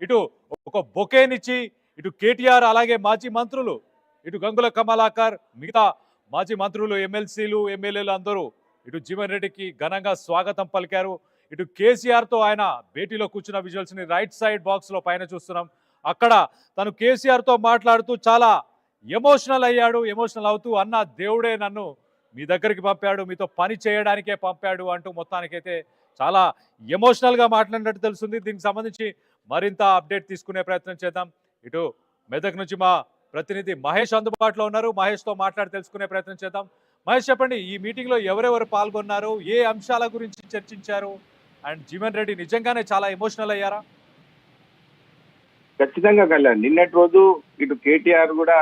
ఇటు ఒక బొకేనిచ్చి ఇటు కేటీఆర్ అలాగే మాజీ మంత్రులు ఇటు గంగుల కమలాకర్ మిగతా మాజీ మంత్రులు ఎమ్మెల్సీలు ఎమ్మెల్యేలు అందరూ ఇటు జీవన్ రెడ్డికి ఘనంగా స్వాగతం పలికారు. ఇటు కేసీఆర్తో ఆయన భేటీలో కూర్చున్న విజువల్స్ని రైట్ సైడ్ బాక్స్లో పైన చూస్తున్నాం. అక్కడ తను కేసీఆర్తో మాట్లాడుతూ చాలా ఎమోషనల్ అయ్యాడు. ఎమోషనల్ అవుతూ అన్న దేవుడే నన్ను మీ దగ్గరికి పంపాడు, మీతో పని చేయడానికే పంపాడు అంటూ మొత్తానికైతే చాలా ఎమోషనల్గా మాట్లాడినట్టు తెలుస్తుంది. దీనికి సంబంధించి మరింత అప్డేట్ తీసుకునే ప్రయత్నం చేద్దాం. ఇటు మెదక్ నుంచి మా ప్రతినిధి మహేష్ అందుబాటులో ఉన్నారు. మహేష్తో మాట్లాడి తెలుసుకునే ప్రయత్నం చేద్దాం. మహేష్, చెప్పండి, ఈ మీటింగ్లో ఎవరెవరు పాల్గొన్నారు, ఏ అంశాల గురించి చర్చించారు, అండ్ జీవన్ రెడ్డి నిజంగానే చాలా ఎమోషనల్ అయ్యారా? ఖచ్చితంగా కళ్యాణ్, నిన్నటి రోజు ఇటు కేటీఆర్ కూడా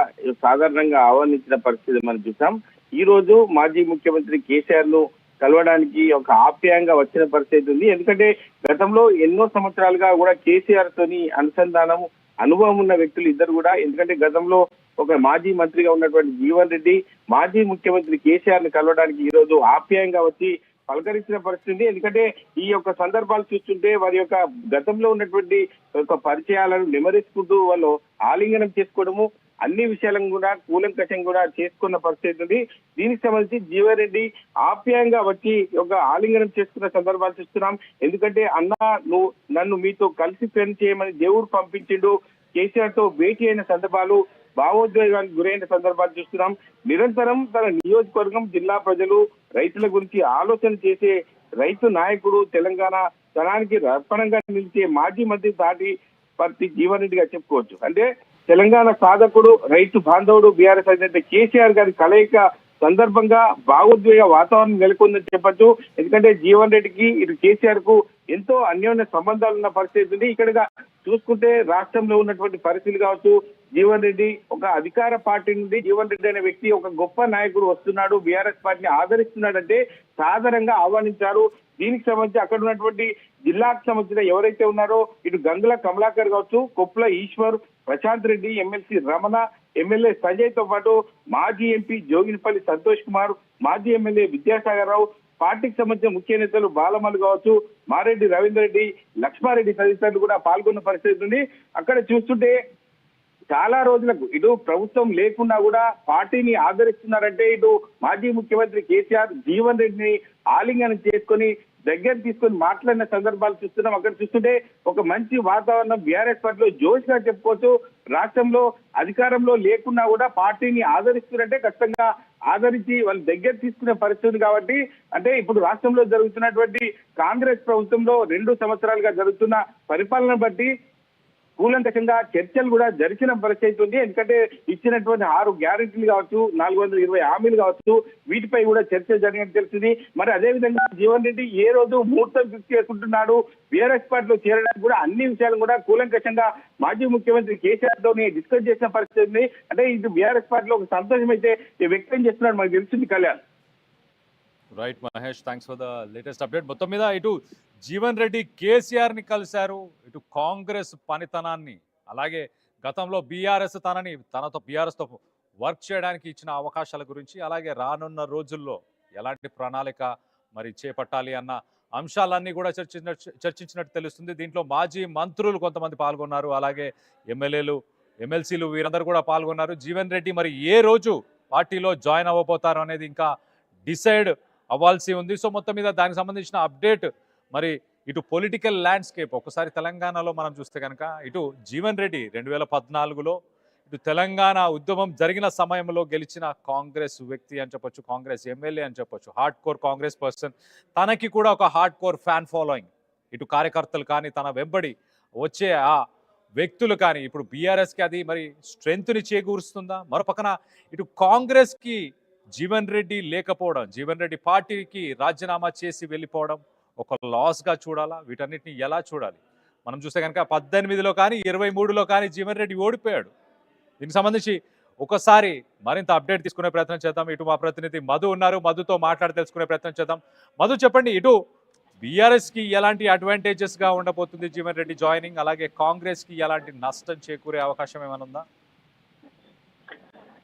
సాధారణంగా ఆహ్వానించిన పరిస్థితి మనం చూసాం. ఈ రోజు మాజీ ముఖ్యమంత్రి కేసీఆర్ ను కలవడానికి ఒక ఆప్యాయంగా వచ్చిన పరిస్థితి ఉంది. ఎందుకంటే గతంలో ఎన్నో సంవత్సరాలుగా కూడా కేసీఆర్ తోని అనుసంధానం అనుభవం ఉన్న వ్యక్తులు ఇద్దరు కూడా. ఎందుకంటే గతంలో ఒక మాజీ మంత్రిగా ఉన్నటువంటి జీవన్ రెడ్డి మాజీ ముఖ్యమంత్రి కేసీఆర్ ని కలవడానికి ఈ రోజు ఆప్యాయంగా వచ్చి పలకరించిన పరిస్థితి. ఎందుకంటే ఈ యొక్క సందర్భాలు చూస్తుంటే వారి యొక్క గతంలో ఉన్నటువంటి ఒక పరిచయాలను నెమరేసుకుంటూ వాళ్ళు ఆలింగనం చేసుకోవడము, అన్ని విషయాలను కూడా కూలంకషం కూడా చేసుకున్న పరిస్థితి ఉంది. దీనికి సంబంధించి జీవన్ రెడ్డి ఆప్యాయంగా వచ్చి ఒక ఆలింగనం చేసుకున్న సందర్భాలు చూస్తున్నాం. ఎందుకంటే అన్న, నువ్వు నన్ను మీతో కలిసి పని చేయమని దేవుడు పంపించిండు, కేసీఆర్ తో భేటీ అయిన సందర్భాలు, భావోద్వేగానికి గురైన సందర్భాలు చూస్తున్నాం. నిరంతరం తన నియోజకవర్గం, జిల్లా ప్రజలు, రైతుల గురించి ఆలోచన చేసే రైతు నాయకుడు, తెలంగాణ ధనానికి అర్పణంగా నిలిచే మాజీ మంత్రి తాటిపర్తి జీవన్ రెడ్డిగా చెప్పుకోవచ్చు. అంటే తెలంగాణ సాధకుడు, రైతు బాంధవుడు బీఆర్ఎస్ అధినేత కేసీఆర్ గారి కలయిక సందర్భంగా భావోద్వేగ వాతావరణం నెలకొందని చెప్పొచ్చు. ఎందుకంటే జీవన్ రెడ్డికి ఇటు కేసీఆర్ కు ఎంతో అన్యోన్య సంబంధాలు ఉన్న పరిస్థితి ఉంది. ఇక్కడ చూసుకుంటే రాష్ట్రంలో ఉన్నటువంటి పరిస్థితులు కావచ్చు, జీవన్ రెడ్డి ఒక అధికార పార్టీ నుండి జీవన్ రెడ్డి అనే వ్యక్తి ఒక గొప్ప నాయకుడు వస్తున్నాడు, బీఆర్ఎస్ పార్టీని ఆదరిస్తున్నాడంటే సాధారణంగా ఆహ్వానించారు. దీనికి సంబంధించి అక్కడ ఉన్నటువంటి జిల్లాకు సంబంధించిన ఎవరైతే ఉన్నారో ఇటు గంగుల కమలాకర్ కావచ్చు, కొప్పుల ఈశ్వర్, ప్రశాంత్ రెడ్డి, ఎమ్మెల్సీ రమణ, ఎమ్మెల్యే సంజయ్ తో పాటు మాజీ ఎంపీ జోగినిపల్లి సంతోష్ కుమార్, మాజీ ఎమ్మెల్యే విద్యాసాగర్ రావు, పార్టీకి సంబంధించిన ముఖ్య నేతలు బాలమల్లు కావచ్చు, మారెడ్డి రవీందర్ రెడ్డి, లక్ష్మారెడ్డి తదితరులు కూడా పాల్గొన్న పరిస్థితి ఉంది. అక్కడ చూస్తుంటే చాలా రోజులకు ఇటు ప్రభుత్వం లేకుండా కూడా పార్టీని ఆదరిస్తున్నారంటే ఇటు మాజీ ముఖ్యమంత్రి కేసీఆర్ జీవన్ రెడ్డిని ఆలింగనం చేసుకొని దగ్గర తీసుకొని మాట్లాడిన సందర్భాలు చూస్తున్నాం. అక్కడ చూస్తుంటే ఒక మంచి వాతావరణం బీఆర్ఎస్ పార్టీలో జోష్ గా చెప్పుకోవచ్చు. రాష్ట్రంలో అధికారంలో లేకున్నా కూడా పార్టీని ఆదరిస్తున్నారంటే ఖచ్చితంగా ఆదరించి వాళ్ళు దగ్గర తీసుకునే పరిస్థితి. కాబట్టి అంటే ఇప్పుడు రాష్ట్రంలో జరుగుతున్నటువంటి కాంగ్రెస్ ప్రభుత్వంలో 2 సంవత్సరాలుగా జరుగుతున్న పరిపాలన బట్టి కూలంకషంగా చర్చలు కూడా జరిచిన పరిస్థితి ఉంది. ఎందుకంటే ఇచ్చినటువంటి 6 గ్యారెంటీలు కావచ్చు, 420 హామీలు కావచ్చు, వీటిపై కూడా చర్చ జరిగినట్టు తెలిసింది. మరి అదేవిధంగా జీవన్ రెడ్డి ఏ రోజు ముహూర్తం ఫిక్స్ చేసుకుంటున్నాడు, బీఆర్ఎస్ పార్టీలో చేరడానికి కూడా అన్ని విషయాలు కూడా కూలంకషంగా మాజీ ముఖ్యమంత్రి కేసీఆర్ తోని డిస్కస్ చేసిన పరిస్థితి ఉంది. అంటే ఇది బీఆర్ఎస్ పార్టీలో ఒక సంతోషం అయితే వ్యక్తం చేస్తున్నాడు మనకు తెలిసింది. Kalyan. Right Mahesh, thanks for the latest update. మొత్తం మీద ఇటు జీవన్ రెడ్డి కేసీఆర్ని కలిశారు, ఇటు కాంగ్రెస్ పనితనాన్ని, అలాగే గతంలో బీఆర్ఎస్ బీఆర్ఎస్తో వర్క్ చేయడానికి ఇచ్చిన అవకాశాల గురించి, అలాగే రానున్న రోజుల్లో ఎలాంటి ప్రణాళిక మరి చేపట్టాలి అన్న అంశాలన్నీ కూడా చర్చించినట్టు తెలుస్తుంది. దీంట్లో మాజీ మంత్రులు కొంతమంది పాల్గొన్నారు, అలాగే ఎమ్మెల్యేలు, ఎమ్మెల్సీలు వీరందరూ కూడా పాల్గొన్నారు. జీవన్ రెడ్డి మరి ఏ రోజు పార్టీలో జాయిన్ అవ్వబోతారు అనేది ఇంకా డిసైడ్ అవ్వాల్సి ఉంది. సో మొత్తం మీద దానికి సంబంధించిన అప్డేట్ మరి ఇటు పొలిటికల్ ల్యాండ్స్కేప్ ఒకసారి తెలంగాణలో మనం చూస్తే కనుక ఇటు జీవన్ రెడ్డి 2014లో ఇటు తెలంగాణ ఉద్యమం జరిగిన సమయంలో గెలిచిన కాంగ్రెస్ వ్యక్తి అని చెప్పొచ్చు, కాంగ్రెస్ ఎమ్మెల్యే అని చెప్పొచ్చు, హార్డ్ కోర్ కాంగ్రెస్ పర్సన్. తనకి కూడా ఒక హార్డ్ కోర్ ఫ్యాన్ ఫాలోయింగ్, ఇటు కార్యకర్తలు కానీ తన వెంబడి వచ్చే ఆ వ్యక్తులు కానీ. ఇప్పుడు బీఆర్ఎస్కి అది మరి స్ట్రెంగ్త్ని చేకూరుస్తుందా? మరోపక్కన ఇటు కాంగ్రెస్కి జీవన్ రెడ్డి లేకపోవడం, జీవన్ రెడ్డి పార్టీకి రాజీనామా చేసి వెళ్ళిపోవడం ఒక లాస్గా చూడాలా? వీటన్నిటిని ఎలా చూడాలి? మనం చూస్తే కనుక 18లో కానీ 23లో కానీ జీవన్ రెడ్డి ఓడిపోయాడు. దీనికి సంబంధించి ఒకసారి మరింత అప్డేట్ తీసుకునే ప్రయత్నం చేద్దాం. ఇటు మా ప్రతినిధి మధు ఉన్నారు, మధుతో మాట్లాడి తెలుసుకునే ప్రయత్నం చేద్దాం. మధు, చెప్పండి, ఇటు బీఆర్ఎస్కి ఎలాంటి అడ్వాంటేజెస్గా ఉండబోతుంది జీవన్ రెడ్డి జాయినింగ్, అలాగే కాంగ్రెస్కి ఎలాంటి నష్టం చేకూరే అవకాశం ఏమైనా ఉందా?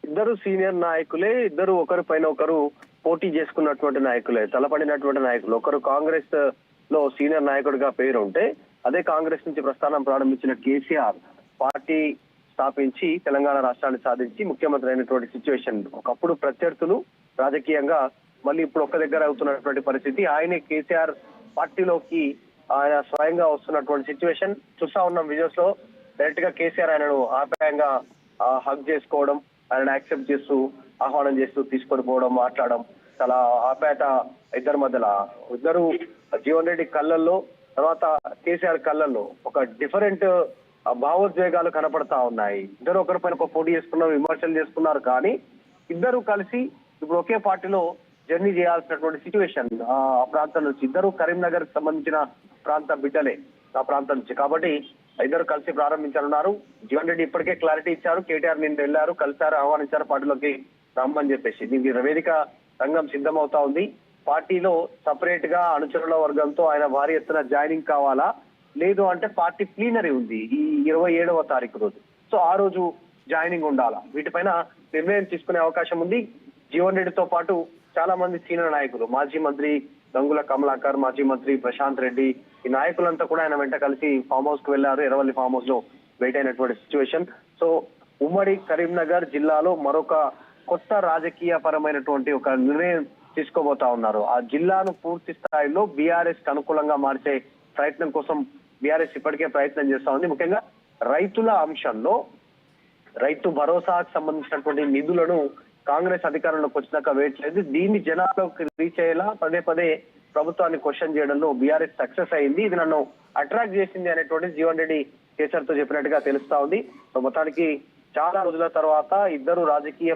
ఇద్దరు సీనియర్ నాయకులే, ఇద్దరు ఒకరిపైన ఒకరు పోటీ చేసుకున్నటువంటి నాయకులే, తలపడినటువంటి నాయకులు. ఒకరు కాంగ్రెస్ లో సీనియర్ నాయకుడిగా పేరు ఉంటే అదే కాంగ్రెస్ నుంచి ప్రస్థానం ప్రారంభించిన కేసీఆర్ పార్టీ స్థాపించి తెలంగాణ రాష్ట్రాన్ని సాధించి ముఖ్యమంత్రి అయినటువంటి సిచ్యువేషన్. ఒకప్పుడు ప్రత్యర్థులు రాజకీయంగా మళ్ళీ ఇప్పుడు ఒక్క దగ్గర అవుతున్నటువంటి పరిస్థితి. ఆయనే కేసీఆర్ పార్టీలోకి ఆయన స్వయంగా వస్తున్నటువంటి సిచ్యువేషన్ చూస్తా ఉన్నాం. విజువల్స్ లో డైరెక్ట్ గా కేసీఆర్ ఆయనను ఆప్యాయంగా హగ్ చేసుకోవడం, ఆయన యాక్సెప్ట్ చేస్తూ ఆహ్వానం చేస్తూ తీసుకొని పోవడం, మాట్లాడడం, చాలా ఆప్యాయత ఇద్దరి మధ్యలో. ఇద్దరు జీవన్ రెడ్డి కళ్ళల్లో తర్వాత కేసీఆర్ కళ్ళల్లో ఒక డిఫరెంట్ భావోద్వేగాలు కనపడతా ఉన్నాయి. ఇద్దరు ఒకరిపైన ఒక పోటీ చేసుకున్నారు, విమర్శలు చేసుకున్నారు, కానీ ఇద్దరు కలిసి ఇప్పుడు ఒకే పార్టీలో జర్నీ చేయాల్సినటువంటి సిచ్యువేషన్. ఆ ప్రాంతం నుంచి ఇద్దరు కరీంనగర్ కి సంబంధించిన ప్రాంత బిడ్డలే ఆ ప్రాంతం నుంచి, కాబట్టి ఇద్దరు కలిసి ప్రారంభించనున్నారు. జీవన్ రెడ్డి ఇప్పటికే క్లారిటీ ఇచ్చారు. కేటీఆర్ నిన్న వెళ్ళారు, కలిసారు, ఆహ్వానించారు పార్టీలోకి రమ్మని చెప్పేసి. దీనికి వేదిక రంగం సిద్ధమవుతా ఉంది. పార్టీలో సపరేట్ గా అనుచరుల వర్గంతో ఆయన భారీ ఎత్తున జాయినింగ్ కావాలా, లేదు అంటే పార్టీ ప్లీనరీ ఉంది ఈ 27వ తారీఖు రోజు. సో ఆ రోజు జాయినింగ్ ఉండాలా, వీటిపైన నిర్ణయం తీసుకునే అవకాశం ఉంది. జీవన్ రెడ్డితో పాటు చాలా మంది సీనియర్ నాయకులు, మాజీ మంత్రి గంగుల కమలాకర్, మాజీ మంత్రి ప్రశాంత్ రెడ్డి, ఈ నాయకులంతా కూడా ఆయన వెంట కలిసి ఫామ్ హౌస్ కు వెళ్లారు. ఎర్రవల్లి ఫామ్ హౌస్ లో వెయిట్ అయినటువంటి సిచ్యువేషన్. సో ఉమ్మడి కరీంనగర్ జిల్లాలో మరొక కొత్త రాజకీయ పరమైనటువంటి ఒక నిర్ణయం తీసుకోబోతా ఉన్నారు. ఆ జిల్లాను పూర్తి స్థాయిలో బీఆర్ఎస్ కి అనుకూలంగా మార్చే ప్రయత్నం కోసం బీఆర్ఎస్ ఇప్పటికే ప్రయత్నం చేస్తా ఉంది. ముఖ్యంగా రైతుల అంశంలో రైతు భరోసాకు సంబంధించినటువంటి నిధులను కాంగ్రెస్ అధికారంలోకి వచ్చినాక వేయట్లేదు. దీన్ని జనాల్లోకి రీచ్ అయ్యేలా పదే పదే ప్రభుత్వాన్ని క్వశ్చన్ చేయడంలో బీఆర్ఎస్ సక్సెస్ అయింది. ఇది నన్ను అట్రాక్ట్ చేసింది అనేటువంటి జీవన్ రెడ్డి కేసీఆర్ తో చెప్పినట్టుగా తెలుస్తా ఉంది. సో మొత్తానికి చాలా రోజుల తర్వాత ఇద్దరు రాజకీయ